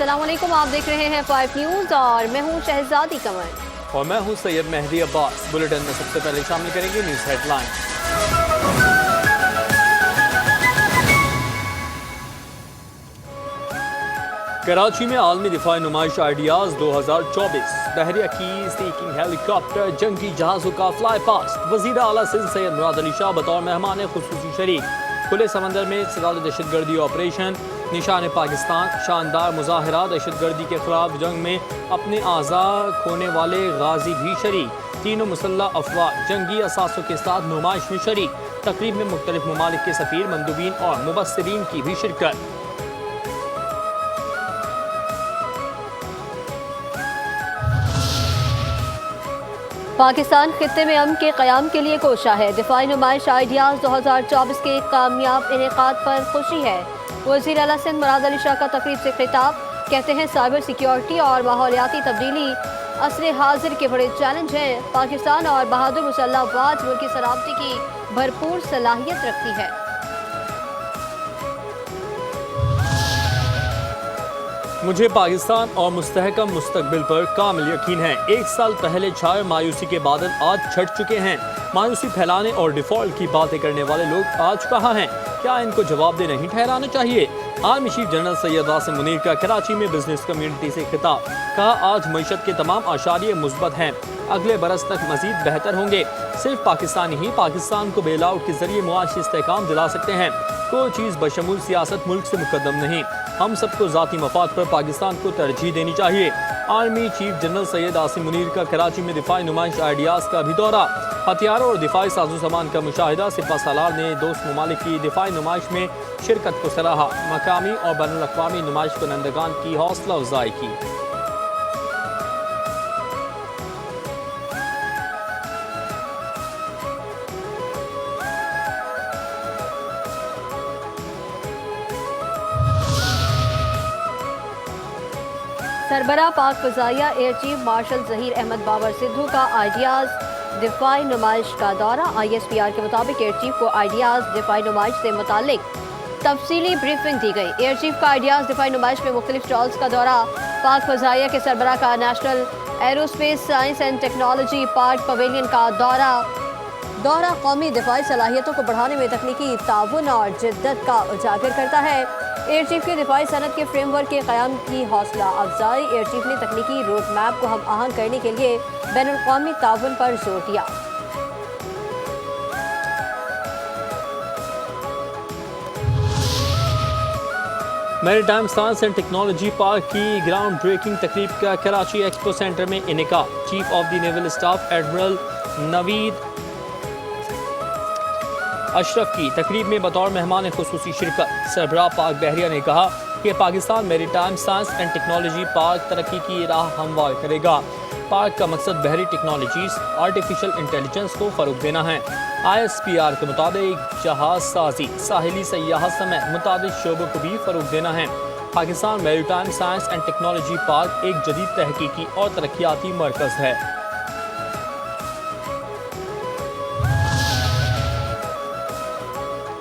السلام علیکم، آپ دیکھ رہے ہیں 5 نیوز اور میں ہوں شہزادی قمر اور میں ہوں سید مہدی عباس۔ بلیٹن میں سب سے پہلے شامل کریں گے نیوز ہیڈ لائن۔ کراچی میں عالمی دفاعی نمائش آئیڈیاز 2024، بحریہ کی سیکنگ ہیلی کاپٹر جنگی جہازوں کا فلائی پاسٹ، وزیر اعلیٰ سندھ سید مراد علی شاہ بطور مہمان خصوصی شریک۔ کھلے سمندر میں ستارہ دہشت گردی آپریشن نشان پاکستان، شاندار مظاہرہ، دہشت گردی کے خلاف جنگ میں اپنے اعضاء کھونے والے غازی بھی شریک۔ تینوں مسلح افواج جنگی اثاثوں کے ساتھ نمائش میں شریک۔ تقریب میں مختلف ممالک کے سفیر، مندوبین اور مبصرین کی بھی شرکت۔ پاکستان خطے میں امن کے قیام کے لیے کوشاں ہے۔ دفاعی نمائش آئیڈیاز 2024 کے کامیاب انعقاد پر خوشی ہے۔ وزیر اعلیٰ سندھ مراد علی شاہ کا تقریب سے خطاب، کہتے ہیں سائبر سیکیورٹی اور ماحولیاتی تبدیلی عصر حاضر کے بڑے چیلنج ہیں۔ پاکستان اور بہادر مسلح افواج ملکی سلامتی کی بھرپور صلاحیت رکھتی ہے۔ مجھے پاکستان اور مستحکم مستقبل پر کامل یقین ہے۔ 1 سال پہلے چھائے مایوسی کے بادل آج چھٹ چکے ہیں۔ مایوسی پھیلانے اور ڈیفالٹ کی باتیں کرنے والے لوگ آج کہاں ہیں؟ کیا ان کو جواب دہ نہیں ٹھہرانا چاہیے؟ Army chief general Syed Asim Munir کا کراچی میں بزنس کمیونٹی سے خطاب، کہا آج معیشت کے تمام اشاریے مثبت ہیں، اگلے برس تک مزید بہتر ہوں گے۔ صرف پاکستانی ہی پاکستان کو بیل آؤٹ کے ذریعے معاشی استحکام دلا سکتے ہیں۔ کوئی چیز بشمول سیاست ملک سے مقدم نہیں۔ ہم سب کو ذاتی مفاد پر پاکستان کو ترجیح دینی چاہیے۔ Army chief general Syed Asim Munir کا کراچی میں دفاعی نمائش آئیڈیاز کا بھی دورہ، ہتھیاروں اور دفاعی ساز و سامان کا مشاہدہ۔ سپہ سالار نے دوست ممالک کی دفاعی نمائش میں شرکت کو سراہا، مقامی اور بین الاقوامی نمائش کنندگان کی حوصلہ افزائی کی۔ سربراہ پاک فضائیہ air chief marshal Zaheer Ahmed Babar Sidhu کا آئیڈیاز دفاعی نمائش کا دورہ۔ ISPR کے مطابق ایئر چیف کو آئیڈیاز دفاعی نمائش سے متعلق تفصیلی بریفنگ دی گئی۔ ایئر چیف کا آئیڈیاز دفاعی نمائش میں مختلف اسٹالز کا دورہ، پاک فضائیہ کے سربراہ کا national aerospace science and technology park pavilion کا دورہ قومی دفاعی صلاحیتوں کو بڑھانے میں تکنیکی تعاون اور جدت کا اجاگر کرتا ہے۔ ایئر چیف کے دفاعی صنعت کے فریم ورک کے قیام کی حوصلہ افزائی۔ ایئر چیف نے تکنیکی روڈ میپ کو ہم آہنگ کرنے کے لیے بین الاقوامی تعاون پر زور دیا۔ میری time science and technology park کی گراؤنڈ بریکنگ تقریب کا کراچی ایکسپو سینٹر میں انعقاد۔ Chief of the naval staff admiral Naveed Ashraf کی تقریب میں بطور مہمان خصوصی شرکت۔ سربراہ پاک بحریہ نے کہا کہ پاکستان میری time science and technology park ترقی کی راہ ہموار کرے گا۔ پارک کا مقصد بحری ٹیکنالوجیز، آرٹیفیشل انٹیلیجنس کو فروغ دینا ہے۔ ISPR کے مطابق جہاز سازی، ساحلی سیاحت سمیت متعدد شعبوں کو بھی فروغ دینا ہے۔ پاکستان میری time science and technology park ایک جدید تحقیقی اور ترقیاتی مرکز ہے۔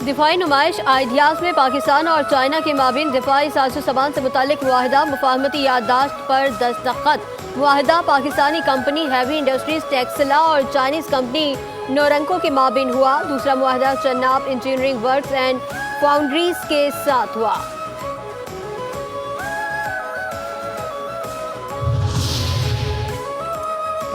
دفاعی نمائش آئیڈیاز میں پاکستان اور چائنا کے مابین دفاعی ساز و سامان سے متعلق معاہدہ، مفاہمتی یادداشت پر دستخط۔ معاہدہ Pakistani company heavy industries Taxila اور چائنیز کمپنی نورنکو کے مابین ہوا۔ دوسرا معاہدہ چناب انجینئرنگ ورکس اینڈ فاؤنڈریز کے ساتھ ہوا۔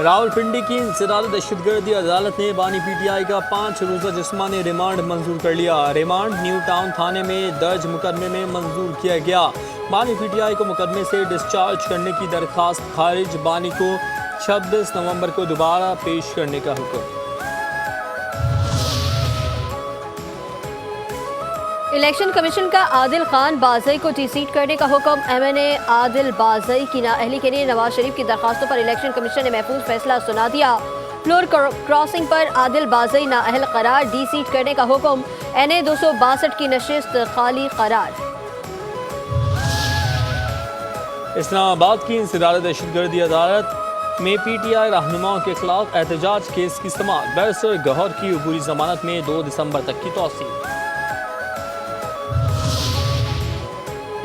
راولپنڈی کی انسداد دہشت گردی عدالت نے بانی PTI کا 5 روزہ جسمانی ریمانڈ منظور کر لیا۔ ریمانڈ نیو ٹاؤن تھانے میں درج مقدمے میں منظور کیا گیا۔ بانی PTI کو مقدمے سے ڈسچارج کرنے کی درخواست خارج، بانی کو 26 نومبر کو دوبارہ پیش کرنے کا حکم۔ الیکشن کمیشن کا عادل خان بازئی کو ٹی سیٹ کرنے کا حکم۔ MNA عادل بازئی کی نااہلی کے لیے نواز شریف کی درخواستوں پر الیکشن کمیشن نے محفوظ فیصلہ سنا دیا۔ فلور کراسنگ پر عادل بازئی نااہل قرار، ڈی سیٹ کرنے کا حکم۔ NA 262 کی نشست خالی قرار۔ اسلام آباد کی انسداد دہشت گردی عدالت میں PTI رہنماؤں کے خلاف احتجاج کیس کی سماعت، بیرسٹر گوہر کی عبوری ضمانت میں 2 دسمبر تک کی توسیع۔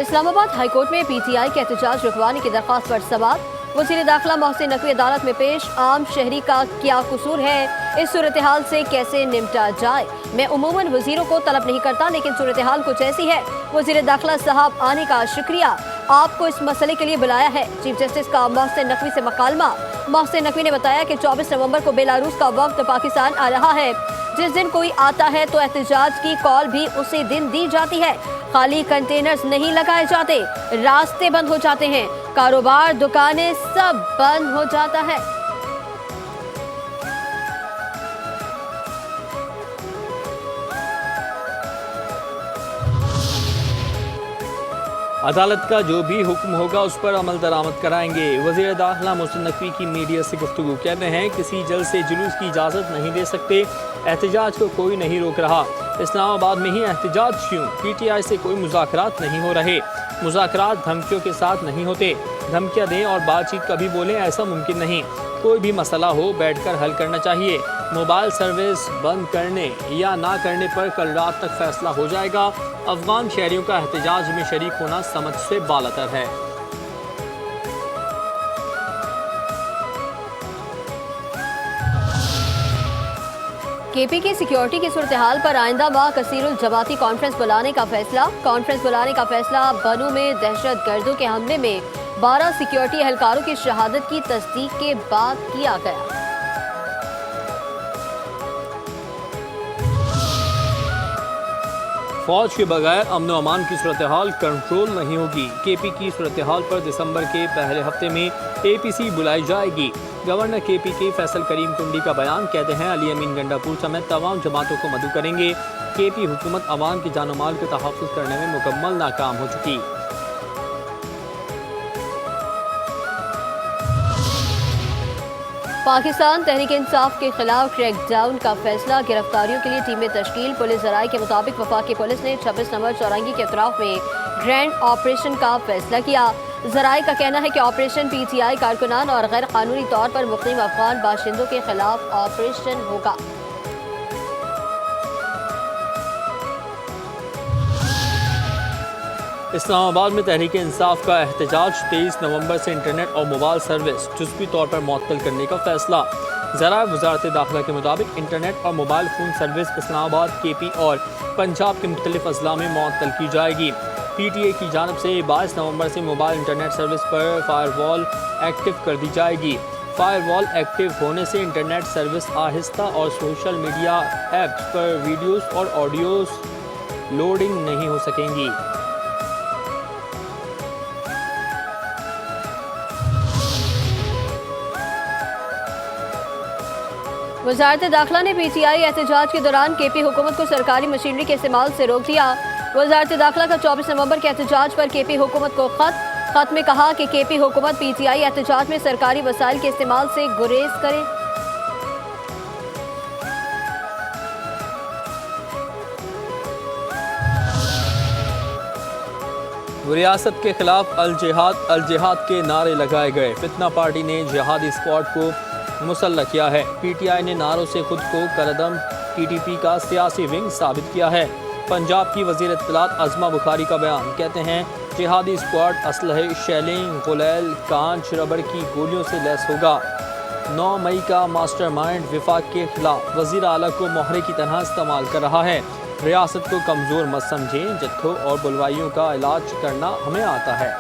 اسلام آباد ہائی کورٹ میں پی ٹی آئی کے احتجاج رکوانے کی درخواست پر سوال۔ وزیر داخلہ محسن نقوی عدالت میں پیش۔ عام شہری کا کیا قصور ہے؟ اس صورتحال سے کیسے نمٹا جائے؟ میں عموماً وزیروں کو طلب نہیں کرتا، لیکن صورتحال کچھ ایسی ہے۔ وزیر داخلہ صاحب آنے کا شکریہ، آپ کو اس مسئلے کے لیے بلایا ہے۔ چیف جسٹس کا محسن نقوی سے مکالمہ۔ محسن نقوی نے بتایا کہ 24 نومبر کو بیلاروس کا وفد پاکستان آ رہا ہے۔ جس دن کوئی آتا ہے تو احتجاج کی کال بھی اسی دن دی جاتی ہے۔ خالی کنٹینرز نہیں لگائے جاتے، راستے بند ہو جاتے ہیں، کاروبار دکانیں سب بند ہو جاتا ہے۔ عدالت کا جو بھی حکم ہوگا اس پر عمل درآمد کرائیں گے۔ وزیر داخلہ محسن نقوی کی میڈیا سے گفتگو۔ کہتے ہیں کسی جلسے جلوس کی اجازت نہیں دے سکتے، احتجاج کو کوئی نہیں روک رہا۔ اسلام آباد میں ہی احتجاج کیوں؟ پی ٹی آئی سے کوئی مذاکرات نہیں ہو رہے۔ مذاکرات دھمکیوں کے ساتھ نہیں ہوتے، دھمکیاں دیں اور بات چیت کبھی بولیں، ایسا ممکن نہیں۔ کوئی بھی مسئلہ ہو بیٹھ کر حل کرنا چاہیے۔ موبائل سروس بند کرنے یا نہ کرنے پر کل رات تک فیصلہ ہو جائے گا۔ افغان شہریوں کا احتجاج میں شریک ہونا سمجھ سے بالاتر ہے۔ کے پی کی سیکیورٹی کی صورتحال پر آئندہ ماہ کثیر الجماعتی کانفرنس بلانے کا فیصلہ۔ کانفرنس بلانے کا فیصلہ بنو میں دہشت گردوں کے حملے میں 12 سیکیورٹی اہلکاروں کی شہادت کی تصدیق کے بعد کیا گیا۔ فوج کے بغیر امن و امان کی صورتحال کنٹرول نہیں ہوگی۔ کے پی کی صورتحال پر دسمبر کے پہلے ہفتے میں اے پی سی بلائی جائے گی۔ گورنر کے پی کے فیصل کریم کنڈی کا بیان۔ کہتے ہیں علی امین گنڈا پور سمیت تمام جماعتوں کو مدعو کریں گے۔ کے پی حکومت عوام کی جان و مال کے تحفظ کرنے میں مکمل ناکام ہو چکی۔ پاکستان تحریک انصاف کے خلاف کریک ڈاؤن کا فیصلہ۔ گرفتاریوں کے لیے ٹیمیں تشکیل۔ پولیس ذرائع کے مطابق وفاقی پولیس نے 26 نمبر چورنگی کے اطراف میں گرینڈ آپریشن کا فیصلہ کیا۔ ذرائع کا کہنا ہے کہ آپریشن پی ٹی آئی کارکنان اور غیر قانونی طور پر مقیم افغان باشندوں کے خلاف آپریشن ہوگا۔ اسلام آباد میں تحریک انصاف کا احتجاج۔ 23 نومبر سے انٹرنیٹ اور موبائل سروس جزوی طور پر معطل کرنے کا فیصلہ۔ ذرائع وزارت داخلہ کے مطابق انٹرنیٹ اور موبائل فون سروس اسلام آباد، کے پی اور پنجاب کے مختلف اضلاع میں معطل کی جائے گی۔ پی ٹی اے کی جانب سے 22 نومبر سے موبائل انٹرنیٹ سروس پر فائر وال ایکٹیو کر دی جائے گی۔ فائر وال ایکٹیو ہونے سے انٹرنیٹ سروس آہستہ اور سوشل میڈیا ایپس پر ویڈیوز اور آڈیوز لوڈنگ نہیں ہو سکیں گی۔ وزارت داخلہ نے پی ٹی آئی احتجاج کے دوران کے پی حکومت کو سرکاری مشینری کے استعمال سے روک دیا۔ وزارت داخلہ کا 24 نومبر کے احتجاج پر کے پی حکومت کو خط میں کہا کہ کے پی حکومت پی ٹی آئی احتجاج میں سرکاری وسائل کے استعمال سے گریز کرے۔ ریاست کے خلاف الجہاد الجہاد کے نعرے لگائے گئے۔ فتنہ پارٹی نے جہادی اسکواڈ کو مسلح کیا ہے۔ پی ٹی آئی نے نعروں سے خود کو کردم ٹی ٹی پی کا سیاسی ونگ ثابت کیا ہے۔ پنجاب کی وزیر اطلاعات عظمہ بخاری کا بیان۔ کہتے ہیں جہادی اسکواڈ اسلحے، شیلنگ، غلیل، کانچ ربڑ کی گولیوں سے لیس ہوگا۔ 9 مئی کا ماسٹر مائنڈ وفاق کے خلاف وزیر اعلیٰ کو مہرے کی طرح استعمال کر رہا ہے۔ ریاست کو کمزور مت سمجھیں، جتھوں اور بلوائیوں کا علاج کرنا ہمیں آتا ہے۔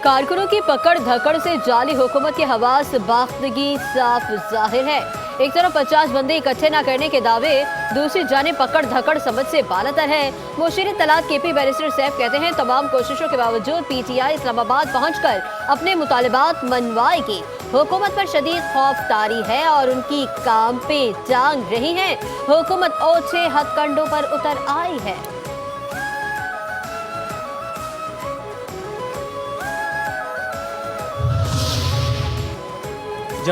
کارکنوں کی پکڑ دھکڑ سے جعلی حکومت کے حواس باختگی صاف ظاہر ہے۔ ایک طرف 50 بندے اکٹھے نہ کرنے کے دعوے، دوسری جانب پکڑ دھکڑ سمجھ سے بالاتر ہے۔ مشیر اطلاعات کے پی بیرسٹر سیف کہتے ہیں تمام کوششوں کے باوجود پی ٹی آئی اسلام آباد پہنچ کر اپنے مطالبات منوائے گی۔ حکومت پر شدید خوف طاری ہے اور ان کی کام پہ ٹانگ رہی ہے۔ حکومت اوچھے ہتھ کنڈوں پر اتر آئی ہے۔